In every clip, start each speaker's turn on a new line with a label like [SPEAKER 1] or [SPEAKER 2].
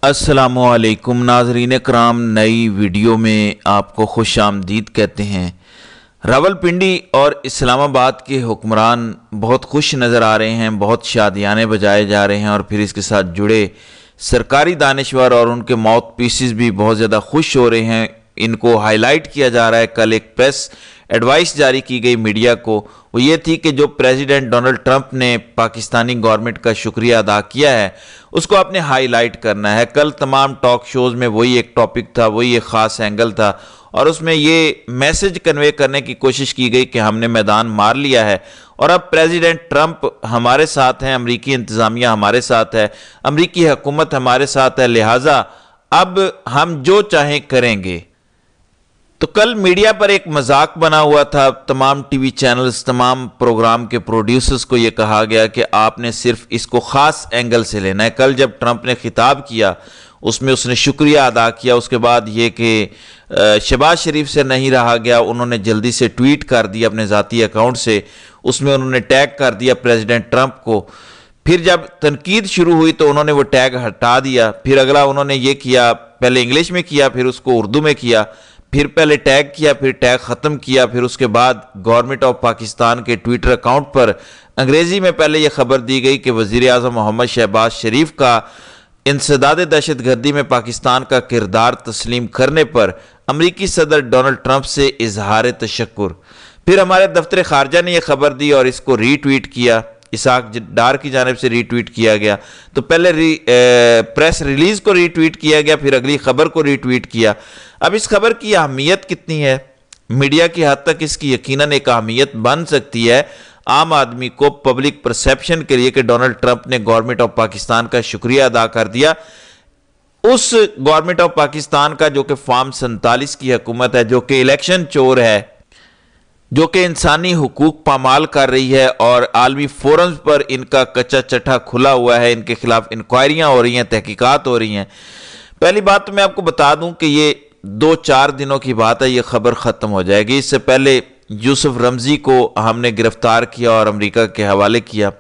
[SPEAKER 1] السلام علیکم ناظرین کرام، نئی ویڈیو میں آپ کو خوش آمدید کہتے ہیں۔ راولپنڈی اور اسلام آباد کے حکمران بہت خوش نظر آ رہے ہیں، بہت شادیانے بجائے جا رہے ہیں، اور پھر اس کے ساتھ جڑے سرکاری دانشور اور ان کے ماؤتھ پیسز بھی بہت زیادہ خوش ہو رہے ہیں۔ ان کو ہائی لائٹ کیا جا رہا ہے۔ کل ایک پریس ایڈوائس جاری کی گئی میڈیا کو، وہ یہ تھی کہ جو پریزیڈنٹ ڈونلڈ ٹرمپ نے پاکستانی گورنمنٹ کا شکریہ ادا کیا ہے اس کو آپ نے ہائی لائٹ کرنا ہے۔ کل تمام ٹاک شوز میں وہی ایک ٹاپک تھا، وہی ایک خاص اینگل تھا، اور اس میں یہ میسج کنوے کرنے کی کوشش کی گئی کہ ہم نے میدان مار لیا ہے اور اب پریزیڈنٹ ٹرمپ ہمارے ساتھ ہیں، امریکی انتظامیہ ہمارے ساتھ ہے، امریکی حکومت ہمارے ساتھ ہے، لہٰذا اب ہم جو چاہیں کریں گے۔ تو کل میڈیا پر ایک مذاق بنا ہوا تھا، تمام ٹی وی چینلز، تمام پروگرام کے پروڈیوسرز کو یہ کہا گیا کہ آپ نے صرف اس کو خاص اینگل سے لینا ہے۔ کل جب ٹرمپ نے خطاب کیا اس میں اس نے شکریہ ادا کیا، اس کے بعد یہ کہ شہباز شریف سے نہیں رہا گیا، انہوں نے جلدی سے ٹویٹ کر دیا اپنے ذاتی اکاؤنٹ سے، اس میں انہوں نے ٹیگ کر دیا پریزیڈنٹ ٹرمپ کو۔ پھر جب تنقید شروع ہوئی تو انہوں نے وہ ٹیگ ہٹا دیا، پھر اگلا انہوں نے یہ کیا، پہلے انگلش میں کیا، پھر اس کو اردو میں کیا، پھر پہلے ٹیگ کیا، پھر ٹیگ ختم کیا، پھر اس کے بعد گورنمنٹ آف پاکستان کے ٹویٹر اکاؤنٹ پر انگریزی میں پہلے یہ خبر دی گئی کہ وزیر اعظم محمد شہباز شریف کا انسداد دہشت گردی میں پاکستان کا کردار تسلیم کرنے پر امریکی صدر ڈونلڈ ٹرمپ سے اظہار تشکر۔ پھر ہمارے دفتر خارجہ نے یہ خبر دی اور اس کو ری ٹویٹ کیا، اسحاق ڈار کی جانب سے ری ٹویٹ کیا گیا۔ تو پہلے پریس ریلیز کو ری ٹویٹ کیا گیا، پھر اگلی خبر کو ری ٹویٹ کیا۔ اب اس خبر کی اہمیت کتنی ہے؟ میڈیا کی حد تک اس کی یقیناً ایک اہمیت بن سکتی ہے عام آدمی کو، پبلک پرسیپشن کے لیے، کہ ڈونلڈ ٹرمپ نے گورنمنٹ آف پاکستان کا شکریہ ادا کر دیا، اس گورنمنٹ آف پاکستان کا جو کہ فارم 47 کی حکومت ہے، جو کہ الیکشن چور ہے، جو کہ انسانی حقوق پامال کر رہی ہے، اور عالمی فورمز پر ان کا کچا چٹھا کھلا ہوا ہے، ان کے خلاف انکوائریاں ہو رہی ہیں، تحقیقات ہو رہی ہیں۔ پہلی بات تو میں آپ کو بتا دوں کہ یہ 2-4 دنوں کی بات ہے، یہ خبر ختم ہو جائے گی۔ اس سے پہلے یوسف رمزی کو ہم نے گرفتار کیا اور امریکہ کے حوالے کیا،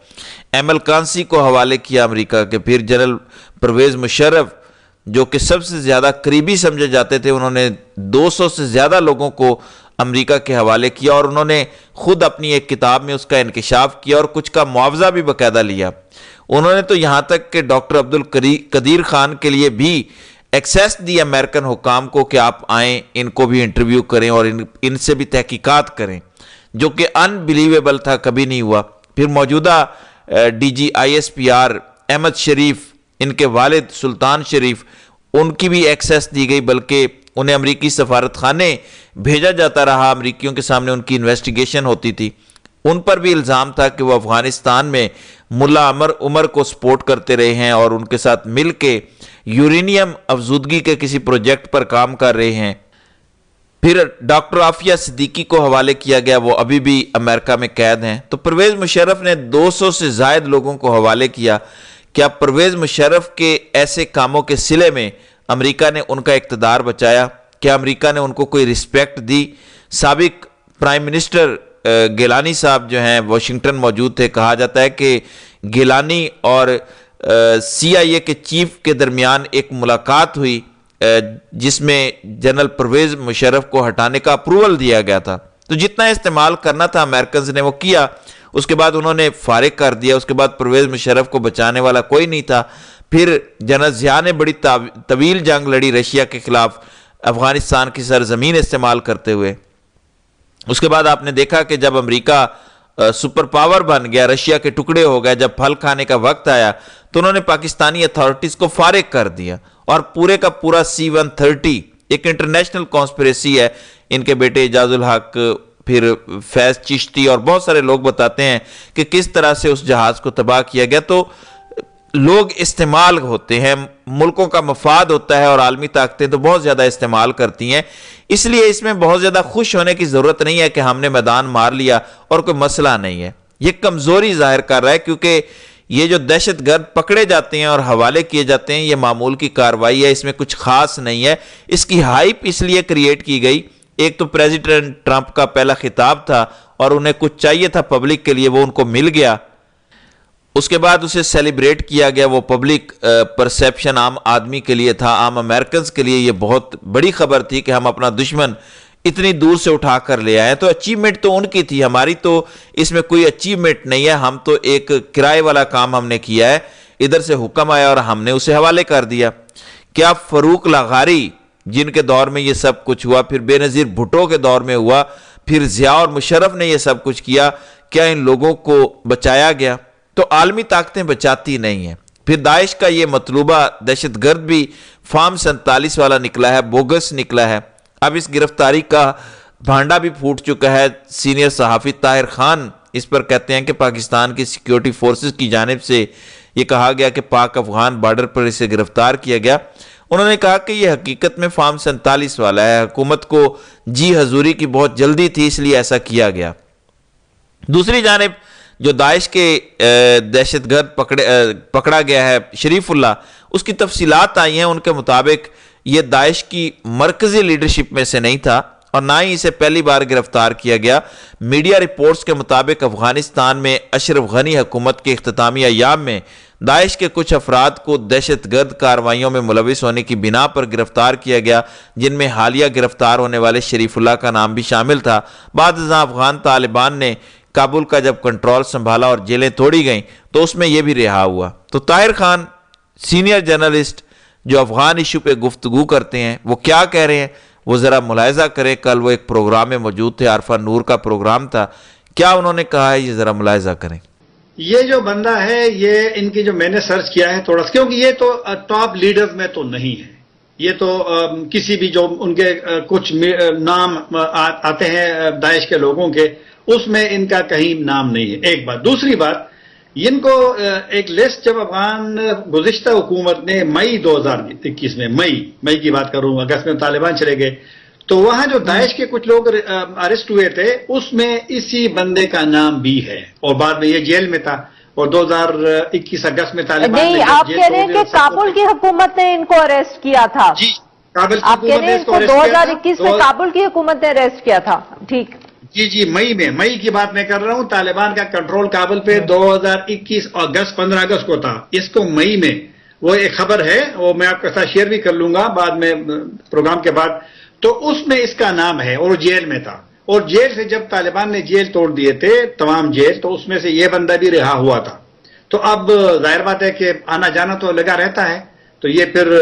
[SPEAKER 1] ایمل کانسی کو حوالے کیا امریکہ کے، پھر جنرل پرویز مشرف جو کہ سب سے زیادہ قریبی سمجھے جاتے تھے، انہوں نے 200 سے زیادہ لوگوں کو امریکہ کے حوالے کیا، اور انہوں نے خود اپنی ایک کتاب میں اس کا انکشاف کیا اور کچھ کا معاوضہ بھی باقاعدہ لیا۔ انہوں نے تو یہاں تک کہ ڈاکٹر عبدالقدیر خان کے لیے بھی ایکسیس دی امریکن حکام کو کہ آپ آئیں، ان کو بھی انٹرویو کریں اور ان سے بھی تحقیقات کریں، جو کہ انبلیویبل تھا، کبھی نہیں ہوا۔ پھر موجودہ ڈی جی ISPR احمد شریف، ان کے والد سلطان شریف، ان کی بھی ایکسیس دی گئی، بلکہ انہیں امریکی سفارت خانے بھیجا جاتا رہا، امریکیوں کے سامنے ان کی انویسٹیگیشن ہوتی تھی۔ ان پر بھی الزام تھا کہ وہ افغانستان میں ملا عمر کو سپورٹ کرتے رہے ہیں اور ان کے ساتھ مل کے یورینیم افزودگی کے کسی پروجیکٹ پر کام کر رہے ہیں۔ پھر ڈاکٹر عافیہ صدیقی کو حوالے کیا گیا، وہ ابھی بھی امریکہ میں قید ہیں۔ تو پرویز مشرف نے 200 سے زائد لوگوں کو حوالے کیا۔ کیا پرویز مشرف کے ایسے کاموں کے صلے میں امریکہ نے ان کا اقتدار بچایا؟ کیا امریکہ نے ان کو کوئی رسپیکٹ دی؟ سابق پرائم منسٹر گیلانی صاحب جو ہیں واشنگٹن موجود تھے، کہا جاتا ہے کہ گیلانی اور CIA کے چیف کے درمیان ایک ملاقات ہوئی جس میں جنرل پرویز مشرف کو ہٹانے کا اپروول دیا گیا تھا۔ تو جتنا استعمال کرنا تھا امریکنز نے وہ کیا، اس کے بعد انہوں نے فارغ کر دیا۔ اس کے بعد پرویز مشرف کو بچانے والا کوئی نہیں تھا۔ پھر جنرل ضیاء نے بڑی طویل جنگ لڑی رشیا کے خلاف، افغانستان کی سرزمین استعمال کرتے ہوئے۔ اس کے بعد آپ نے دیکھا کہ جب امریکہ سپر پاور بن گیا، رشیا کے ٹکڑے ہو گئے، جب پھل کھانے کا وقت آیا تو انہوں نے پاکستانی اتھارٹیز کو فارغ کر دیا، اور پورے کا پورا C-130 ایک انٹرنیشنل کانسپریسی ہے۔ ان کے بیٹے اعجاز الحق، پھر فیض چشتی اور بہت سارے لوگ بتاتے ہیں کہ کس طرح سے اس جہاز کو تباہ کیا گیا۔ تو لوگ استعمال ہوتے ہیں، ملکوں کا مفاد ہوتا ہے، اور عالمی طاقتیں تو بہت زیادہ استعمال کرتی ہیں، اس لیے اس میں بہت زیادہ خوش ہونے کی ضرورت نہیں ہے کہ ہم نے میدان مار لیا اور کوئی مسئلہ نہیں ہے۔ یہ کمزوری ظاہر کر رہا ہے، کیونکہ یہ جو دہشت گرد پکڑے جاتے ہیں اور حوالے کیے جاتے ہیں، یہ معمول کی کارروائی ہے، اس میں کچھ خاص نہیں ہے۔ اس کی ہائپ اس لیے کریٹ کی گئی، ایک تو پریزیڈنٹ ٹرمپ کا پہلا خطاب تھا اور انہیں کچھ چاہیے تھا پبلک کے لیے، وہ ان کو مل گیا۔ اس کے بعد اسے سیلیبریٹ کیا گیا. وہ پبلک پرسیپشن عام آدمی کے لیے تھا, عام امریکنز کے لیے یہ بہت بڑی خبر تھی کہ ہم اپنا دشمن اتنی دور سے اٹھا کر لے آئے. تو اچیومنٹ تو ان کی تھی, ہماری تو اس میں کوئی اچیومنٹ نہیں ہے. ہم تو ایک کرائے والا کام ہم نے کیا ہے, ادھر سے حکم آیا اور ہم نے اسے حوالے کر دیا. کیا فاروق لاغاری جن کے دور میں یہ سب کچھ ہوا, پھر بے نظیر بھٹو کے دور میں ہوا, پھر ضیاء اور مشرف نے یہ سب کچھ کیا, کیا ان لوگوں کو بچایا گیا؟ تو عالمی طاقتیں بچاتی نہیں ہیں. پھر داعش کا یہ مطلوبہ دہشت گرد بھی فارم 47 والا نکلا ہے, بوگس نکلا ہے. اب اس گرفتاری کا بھانڈا بھی پھوٹ چکا ہے. سینئر صحافی طاہر خان اس پر کہتے ہیں کہ پاکستان کی سیکیورٹی فورسز کی جانب سے یہ کہا گیا کہ پاک افغان بارڈر پر اسے گرفتار کیا گیا. انہوں نے کہا کہ یہ حقیقت میں فارم 47 والا ہے, حکومت کو جی حضوری کی بہت جلدی تھی اس لیے ایسا کیا گیا. دوسری جانب جو داعش کے دہشت گرد پکڑا گیا ہے شریف اللہ, اس کی تفصیلات آئی ہیں. ان کے مطابق یہ داعش کی مرکزی لیڈرشپ میں سے نہیں تھا اور نہ ہی اسے پہلی بار گرفتار کیا گیا. میڈیا رپورٹس کے مطابق افغانستان میں اشرف غنی حکومت کے اختتامی ایام میں داعش کے کچھ افراد کو دہشت گرد کارروائیوں میں ملوث ہونے کی بنا پر گرفتار کیا گیا, جن میں حالیہ گرفتار ہونے والے شریف اللہ کا نام بھی شامل تھا. بعد ازاں افغان طالبان نے کابل کا جب کنٹرول سنبھالا اور جیلیں توڑی گئیں تو اس میں یہ بھی رہا ہوا. تو طاہر خان سینئر جرنلسٹ جو افغان ایشو پہ گفتگو کرتے ہیں وہ کیا کہہ رہے ہیں وہ ذرا ملاحظہ کریں. کل وہ ایک پروگرام میں موجود تھے, عارفہ نور کا پروگرام تھا, کیا انہوں نے کہا ہے یہ ذرا ملاحظہ کریں.
[SPEAKER 2] یہ جو بندہ ہے, یہ ان کی جو میں نے سرچ کیا ہے تھوڑا سا, کیونکہ یہ تو ٹاپ لیڈرز میں تو نہیں ہے. یہ تو کسی بھی جو ان کے کچھ نام آتے ہیں داعش کے لوگوں کے, اس میں ان کا کہیں نام نہیں ہے. ایک بات. دوسری بات, ان کو ایک لسٹ جب افغان گزشتہ حکومت نے مئی 2021 میں مئی کی بات کروں, اگست میں طالبان چلے گئے, تو وہاں جو داعش کے کچھ لوگ اریسٹ ہوئے تھے اس میں اسی بندے کا نام بھی ہے, اور بعد میں یہ جیل میں تھا. اور 2021 اگست میں طالبان
[SPEAKER 3] نہیں, آپ کہہ رہے ہیں کہ کابل کی حکومت نے ان کو اریسٹ کیا تھا.
[SPEAKER 2] جی, کابل کی
[SPEAKER 3] آپ کہہ رہے ہیں ان کو 2021 میں کابل کی حکومت نے اریسٹ کیا تھا. ٹھیک,
[SPEAKER 2] جی مئی کی بات میں کر رہا ہوں. طالبان کا کنٹرول کابل پہ 2021 اگست 15 اگست کو تھا. اس کو مئی میں, وہ ایک خبر ہے, وہ میں آپ کے ساتھ شیئر بھی کر لوں گا بعد میں پروگرام کے بعد. تو اس میں اس کا نام ہے, اور وہ جیل میں تھا. اور جیل سے جب طالبان نے جیل توڑ دیے تھے تمام جیل, تو اس میں سے یہ بندہ بھی رہا ہوا تھا. تو اب ظاہر بات ہے کہ آنا جانا تو لگا رہتا ہے. تو یہ پھر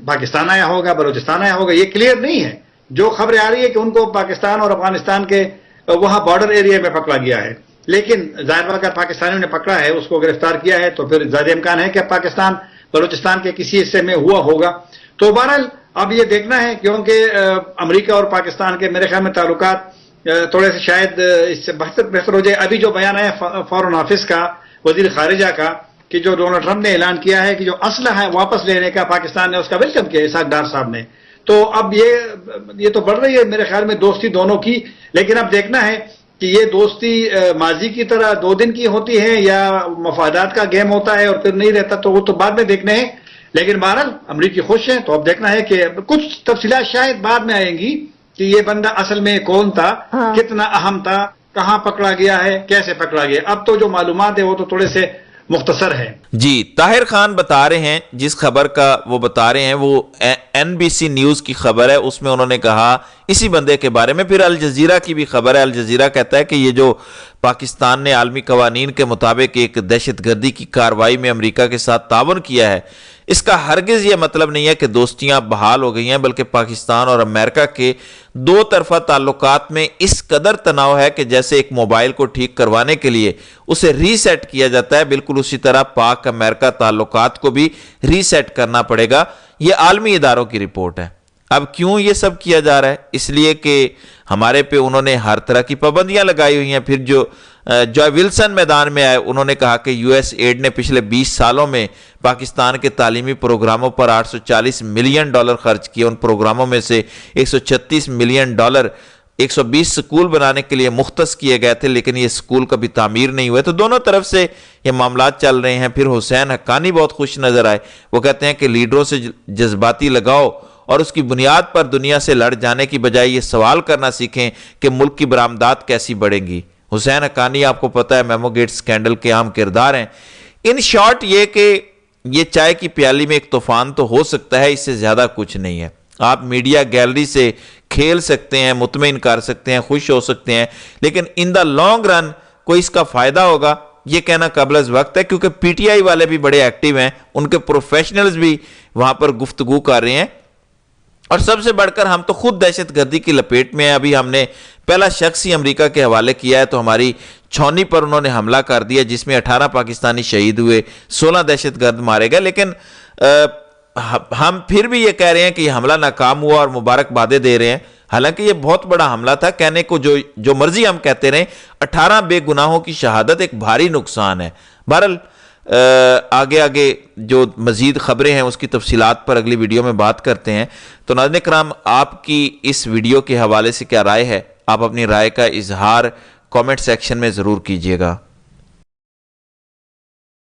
[SPEAKER 2] پاکستان آیا ہوگا, بلوچستان آیا ہوگا, یہ کلیئر نہیں ہے. جو خبریں آ رہی ہے کہ ان کو پاکستان اور افغانستان کے وہاں بارڈر ایریا میں پکڑا گیا ہے. لیکن ظاہر بات اگر پاکستانیوں نے پکڑا ہے, اس کو گرفتار کیا ہے, تو پھر زیادہ امکان ہے کہ پاکستان بلوچستان کے کسی حصے میں ہوا ہوگا. تو بہرحال اب یہ دیکھنا ہے, کیونکہ امریکہ اور پاکستان کے میرے خیال میں تعلقات تھوڑے سے شاید اس سے بہتر ہو جائے. ابھی جو بیان آیا فارن آفس کا, وزیر خارجہ کا, کہ جو ڈونلڈ ٹرمپ نے اعلان کیا ہے کہ جو اسلحہ ہے واپس لینے کا پاکستان نے اس کا ویلکم کیا اسحاق ڈار صاحب نے. تو اب یہ تو بڑھ رہی ہے میرے خیال میں دوستی دونوں کی. لیکن اب دیکھنا ہے کہ یہ دوستی ماضی کی طرح 2 دن کی ہوتی ہے یا مفادات کا گیم ہوتا ہے اور پھر نہیں رہتا, تو وہ تو بعد میں دیکھنے ہیں. لیکن بہرحال امریکی خوش ہیں, تو اب دیکھنا ہے کہ کچھ تفصیلات شاید بعد میں آئیں گی کہ یہ بندہ اصل میں کون تھا, کتنا اہم تھا, کہاں پکڑا گیا ہے, کیسے پکڑا گیا. اب تو جو معلومات ہے وہ تو تھوڑے سے مختصر ہے.
[SPEAKER 1] جی, طاہر خان بتا رہے ہیں, جس خبر کا وہ بتا رہے ہیں وہ NBC نیوز کی خبر ہے. اس میں انہوں نے کہا اسی بندے کے بارے میں. پھر الجزیرہ کی بھی خبر ہے. الجزیرہ کہتا ہے کہ یہ جو پاکستان نے عالمی قوانین کے مطابق ایک دہشت گردی کی کارروائی میں امریکہ کے ساتھ تعاون کیا ہے, اس کا ہرگز یہ مطلب نہیں ہے کہ دوستیاں بحال ہو گئی ہیں, بلکہ پاکستان اور امریکہ کے 2 طرفہ تعلقات میں اس قدر تناؤ ہے کہ جیسے ایک موبائل کو ٹھیک کروانے کے لیے اسے ری سیٹ کیا جاتا ہے, بالکل اسی طرح پاک امریکہ تعلقات کو بھی ری سیٹ کرنا پڑے گا. یہ عالمی اداروں کی رپورٹ ہے. اب کیوں یہ سب کیا جا رہا ہے؟ اس لیے کہ ہمارے پہ انہوں نے ہر طرح کی پابندیاں لگائی ہوئی ہیں. پھر جو ولسن میدان میں آئے, انہوں نے کہا کہ US ایڈ نے پچھلے 20 سالوں میں پاکستان کے تعلیمی پروگراموں پر $840 ملین خرچ کیے. ان پروگراموں میں سے $136 ملین 120 سکول بنانے کے لیے مختص کیے گئے تھے, لیکن یہ سکول کبھی تعمیر نہیں ہوئے. تو دونوں طرف سے یہ معاملات چل رہے ہیں. پھر حسین حقانی بہت خوش نظر آئے. وہ کہتے ہیں کہ لیڈروں سے جذباتی لگاؤ اور اس کی بنیاد پر دنیا سے لڑ جانے کی بجائے یہ سوال کرنا سیکھیں کہ ملک کی برآمدات کیسی بڑھیں گی. حسین حقانی آپ کو پتہ ہے میمو گیٹ سکینڈل کے اہم کردار ہیں. ان شارٹ یہ کہ یہ چائے کی پیالی میں ایک طوفان تو ہو سکتا ہے، اس سے زیادہ کچھ نہیں ہے. آپ میڈیا گیلری سے کھیل سکتے ہیں، مطمئن کر سکتے ہیں، خوش ہو سکتے ہیں، لیکن ان دا لانگ رن کوئی اس کا فائدہ ہوگا یہ کہنا قبل از وقت ہے، کیونکہ پی ٹی آئی والے بھی بڑے ایکٹیو ہیں، ان کے پروفیشنلز بھی وہاں پر گفتگو کر رہے ہیں. اور سب سے بڑھ کر ہم تو خود دہشت گردی کی لپیٹ میں ہیں. ابھی ہم نے پہلا شخص ہی امریکہ کے حوالے کیا ہے، تو ہماری چھونی پر انہوں نے حملہ کر دیا جس میں 18 پاکستانی شہید ہوئے، 16 دہشت گرد مارے گئے. لیکن ہم پھر بھی یہ کہہ رہے ہیں کہ یہ حملہ ناکام ہوا اور مبارکبادیں دے رہے ہیں، حالانکہ یہ بہت بڑا حملہ تھا. کہنے کو جو مرضی ہم کہتے رہیں، 18 بے گناہوں کی شہادت ایک بھاری نقصان ہے. بہرحال آگے جو مزید خبریں ہیں اس کی تفصیلات پر اگلی ویڈیو میں بات کرتے ہیں. تو ناظرین کرام، آپ کی اس ویڈیو کے حوالے سے کیا رائے ہے؟ آپ اپنی رائے کا اظہار کامنٹ سیکشن میں ضرور کیجیے گا.